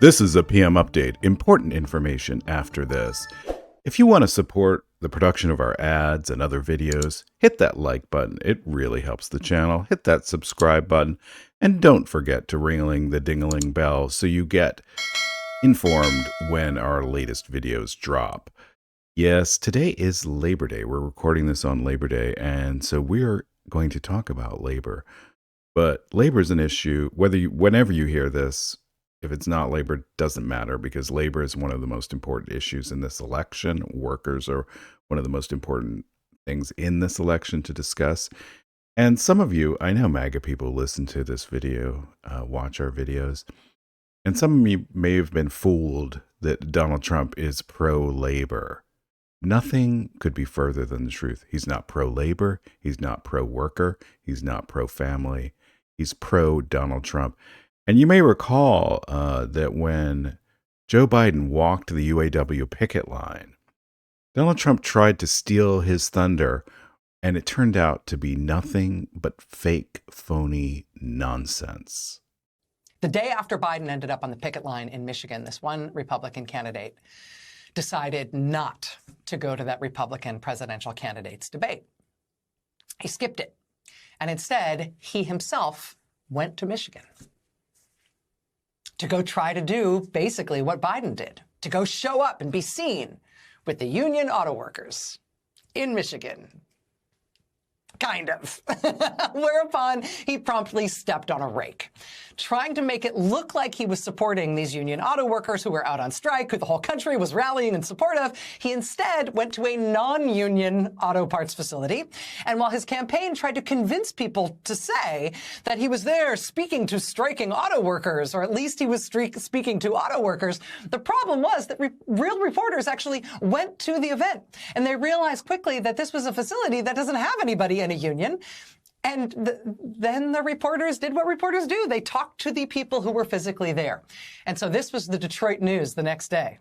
This is a PM update. Important information after this. If you want to support the production of our ads and other videos, hit that like button. It really helps the channel. Hit that subscribe button. And don't forget to ring the ding-a-ling bell so you get informed when our latest videos drop. Yes, today is Labor Day. We're recording this on Labor Day, and so we're going to talk about labor. But labor is an issue, whenever you hear this. If it's not labor, it doesn't matter, because labor is one of the most important issues in this election. Workers are one of the most important things in this election to discuss. And some of you, I know MAGA people listen to this video, watch our videos, and some of you may have been fooled that Donald Trump is pro-labor. Nothing could be further than the truth. He's not pro-labor. He's not pro-worker. He's not pro-family. He's pro-Donald Trump. And you may recall that when Joe Biden walked the UAW picket line, Donald Trump tried to steal his thunder, and it turned out to be nothing but fake, phony nonsense. The day after Biden ended up on the picket line in Michigan, this one Republican candidate decided not to go to that Republican presidential candidate's debate. He skipped it. And instead, he himself went to Michigan to go try to do basically what Biden did, to go show up and be seen with the union auto workers in Michigan. Kind of. Whereupon he promptly stepped on a rake, trying to make it look like he was supporting these union auto workers who were out on strike, who the whole country was rallying in support of. He instead went to a non-union auto parts facility. And while his campaign tried to convince people to say that he was there speaking to striking auto workers, or at least he was speaking to auto workers, the problem was that real reporters actually went to the event. And they realized quickly that this was a facility that doesn't have anybody in a union. And then the reporters did what reporters do. They talked to the people who were physically there. And so this was the Detroit News the next day.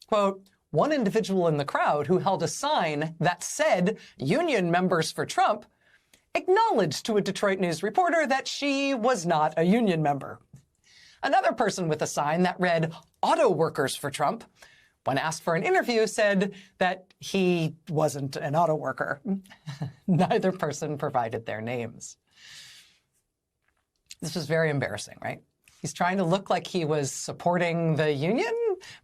Quote, one individual in the crowd who held a sign that said union members for Trump acknowledged to a Detroit News reporter that she was not a union member. Another person with a sign that read auto workers for Trump, when asked for an interview, said that he wasn't an auto worker. Neither person provided their names. This was very embarrassing, right? He's trying to look like he was supporting the union,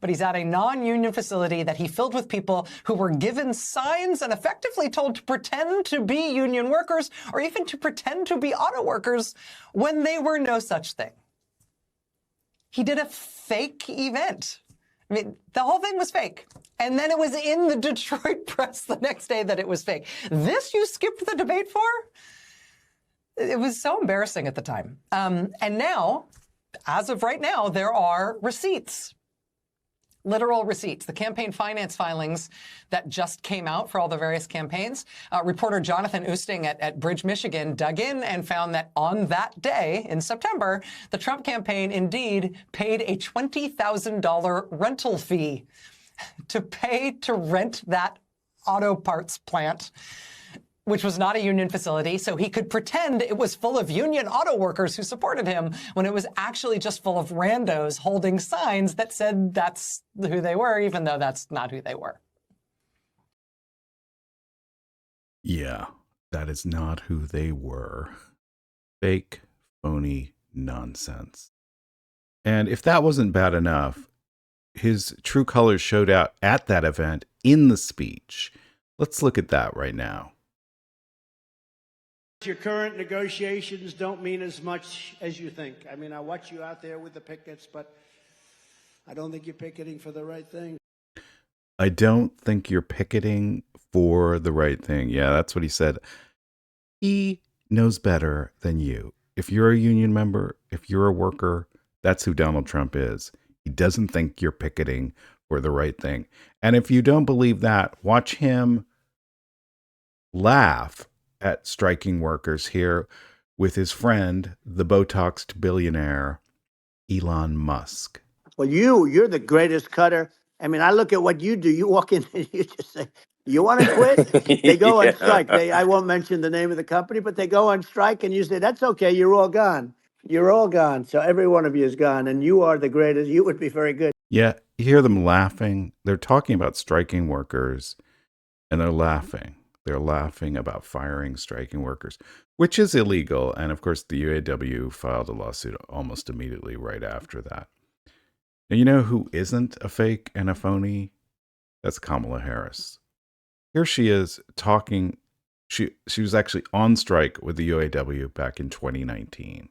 but he's at a non-union facility that he filled with people who were given signs and effectively told to pretend to be union workers, or even to pretend to be auto workers when they were no such thing. He did a fake event. I mean, the whole thing was fake. And then it was in the Detroit press the next day that it was fake. This you skipped the debate for? It was so embarrassing at the time. And now, as of right now, there are receipts. Literal receipts. The campaign finance filings that just came out for all the various campaigns. Reporter Jonathan Oosting at Bridge, Michigan dug in and found that on that day in September, the Trump campaign indeed paid a $20,000 rental fee to pay to rent that auto parts plant, which was not a union facility, so he could pretend it was full of union auto workers who supported him when it was actually just full of randos holding signs that said that's who they were, even though that's not who they were. Yeah, that is not who they were. Fake, phony nonsense. And if that wasn't bad enough, his true colors showed out at that event in the speech. Let's look at that right now. Your current negotiations don't mean as much as you think. I mean, I watch you out there with the pickets, but I don't think you're picketing for the right thing. I don't think you're picketing for the right thing. Yeah, that's what he said. He knows better than you. If you're a union member, if you're a worker, that's who Donald Trump is. He doesn't think you're picketing for the right thing. And if you don't believe that, watch him laugh at striking workers here with his friend, the Botoxed billionaire, Elon Musk. Well, you're the greatest cutter. I mean, I look at what you do. You walk in and you just say, you want to quit? They go on strike. I won't mention the name of the company, but they go on strike and you say, that's okay, you're all gone. You're all gone. So every one of you is gone, and you are the greatest. You would be very good. Yeah, you hear them laughing. They're talking about striking workers, and they're laughing. They're laughing about firing striking workers, which is illegal. And of course, the UAW filed a lawsuit almost immediately right after that. Now, you know who isn't a fake and a phony? That's Kamala Harris. Here she is talking. She was actually on strike with the UAW back in 2019.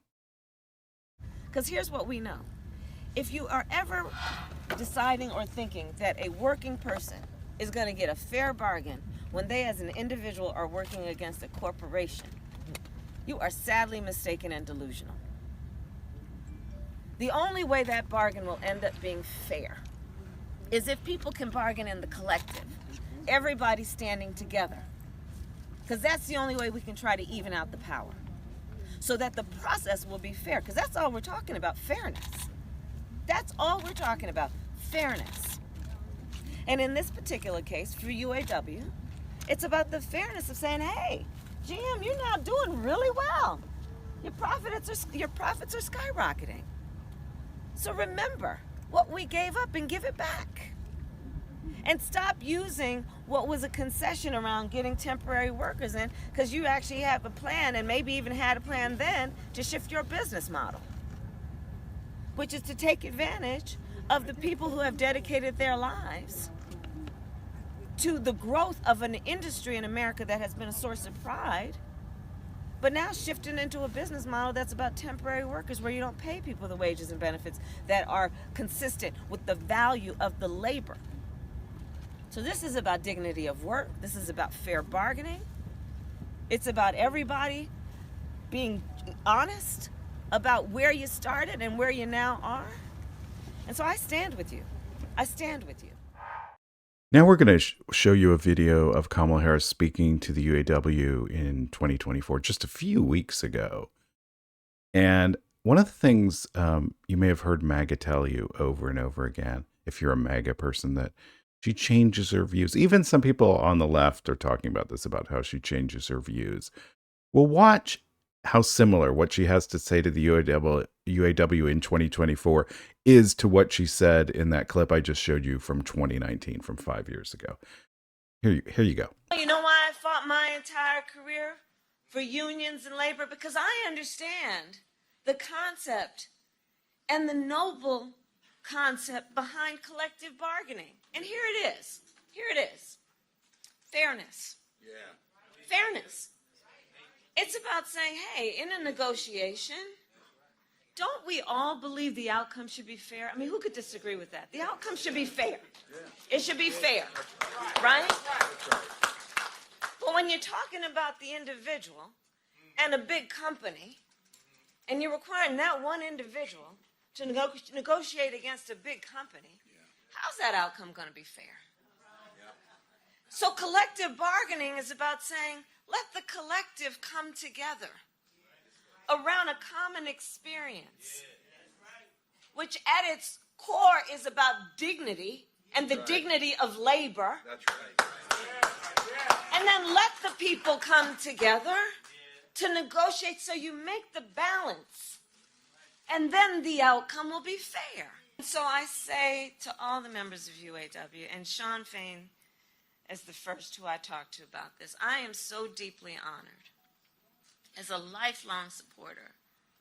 Because here's what we know. If you are ever deciding or thinking that a working person is going to get a fair bargain when they as an individual are working against a corporation, you are sadly mistaken and delusional. The only way that bargain will end up being fair is if people can bargain in the collective, everybody standing together. Because that's the only way we can try to even out the power, so that the process will be fair. Because that's all we're talking about, fairness. That's all we're talking about, fairness. And in this particular case, for UAW, it's about the fairness of saying, hey, GM, you're now doing really well. Your profits are skyrocketing. So remember what we gave up and give it back. And stop using what was a concession around getting temporary workers in, because you actually have a plan, and maybe even had a plan then, to shift your business model, which is to take advantage of the people who have dedicated their lives to the growth of an industry in America that has been a source of pride, but now shifting into a business model that's about temporary workers, where you don't pay people the wages and benefits that are consistent with the value of the labor. So this is about dignity of work. This is about fair bargaining. It's about everybody being honest about where you started and where you now are. And so I stand with you. I stand with you. Now we're going to show you a video of Kamala Harris speaking to the UAW in 2024, just a few weeks ago. And one of the things you may have heard MAGA tell you over and over again, if you're a MAGA person, that she changes her views. Even some people on the left are talking about this, about how she changes her views. Well, watch how similar what she has to say to the UAW in 2024 is to what she said in that clip I just showed you from 2019, from 5 years ago. Here you go. You know why I fought my entire career for unions and labor? Because I understand the concept and the noble concept behind collective bargaining. And here it is. Here it is. Fairness. Yeah. Fairness. It's about saying, hey, in a negotiation, don't we all believe the outcome should be fair? I mean, who could disagree with that? The outcome should be fair. It should be fair, right? But when you're talking about the individual and a big company, and you're requiring that one individual to negotiate against a big company, how's that outcome going to be fair? So collective bargaining is about saying, let the collective come together around a common experience, which at its core is about dignity and the dignity of labor. That's right. And then let the people come together to negotiate so you make the balance. And then the outcome will be fair. So I say to all the members of UAW, and Sean Fain is the first who I talked to about this, I am so deeply honored as a lifelong supporter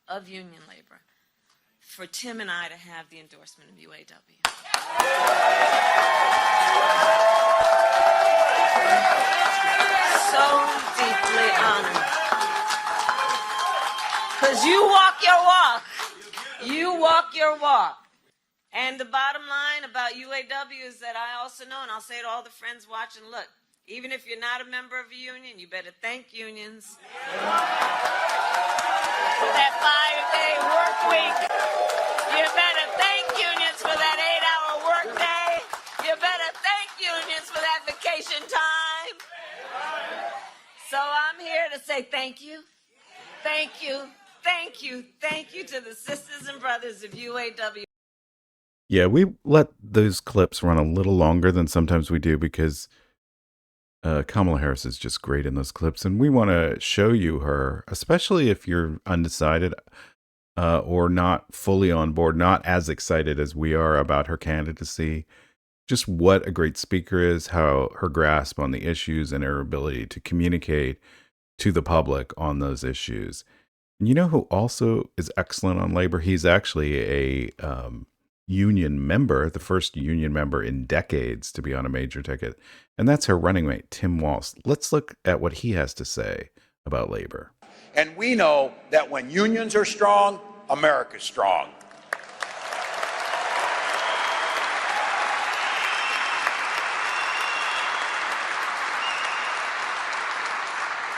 of union labor for Tim and I to have the endorsement of UAW. So deeply honored. Because you walk your walk. You walk your walk. And the bottom line about UAW is that I also know, and I'll say to all the friends watching, look, even if you're not a member of a union, you better thank unions for that 5-day work week. You better thank unions for that 8-hour work day. You better thank unions for that vacation time. So I'm here to say thank you. Thank you. Thank you. Thank you to the sisters and brothers of UAW. Yeah, we let those clips run a little longer than sometimes we do because Kamala Harris is just great in those clips. And we want to show you her, especially if you're undecided. or not fully on board, not as excited as we are about her candidacy, just what a great speaker is, how her grasp on the issues and her ability to communicate to the public on those issues. And you know who also is excellent on labor? He's actually a union member, the first union member in decades to be on a major ticket. And that's her running mate, Tim Walz. Let's look at what he has to say about labor. And we know that when unions are strong, America's strong.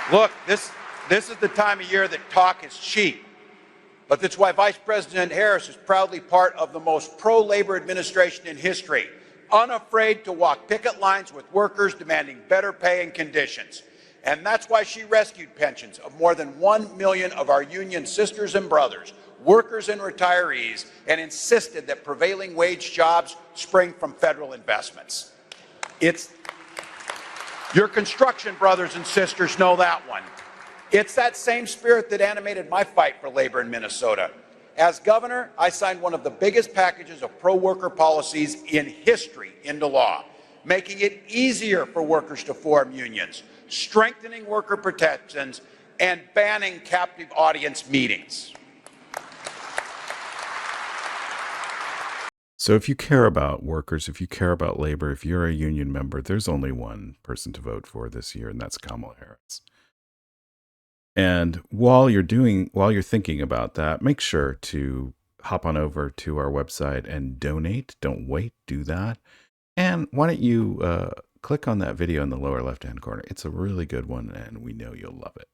Look, this is the time of year that talk is cheap. But that's why Vice President Harris is proudly part of the most pro-labor administration in history, unafraid to walk picket lines with workers demanding better pay and conditions. And that's why she rescued pensions of more than 1 million of our union sisters and brothers, workers and retirees, and insisted that prevailing wage jobs spring from federal investments. It's your construction brothers and sisters know that one. It's that same spirit that animated my fight for labor in Minnesota. As governor, I signed one of the biggest packages of pro-worker policies in history into law, making it easier for workers to form unions, strengthening worker protections, and banning captive audience meetings. So if you care about workers, if you care about labor, if you're a union member, there's only one person to vote for this year, and that's Kamala Harris. And while you're thinking about that, make sure to hop on over to our website and donate. Don't wait, do that. And why don't you click on that video in the lower left-hand corner? It's a really good one, and we know you'll love it.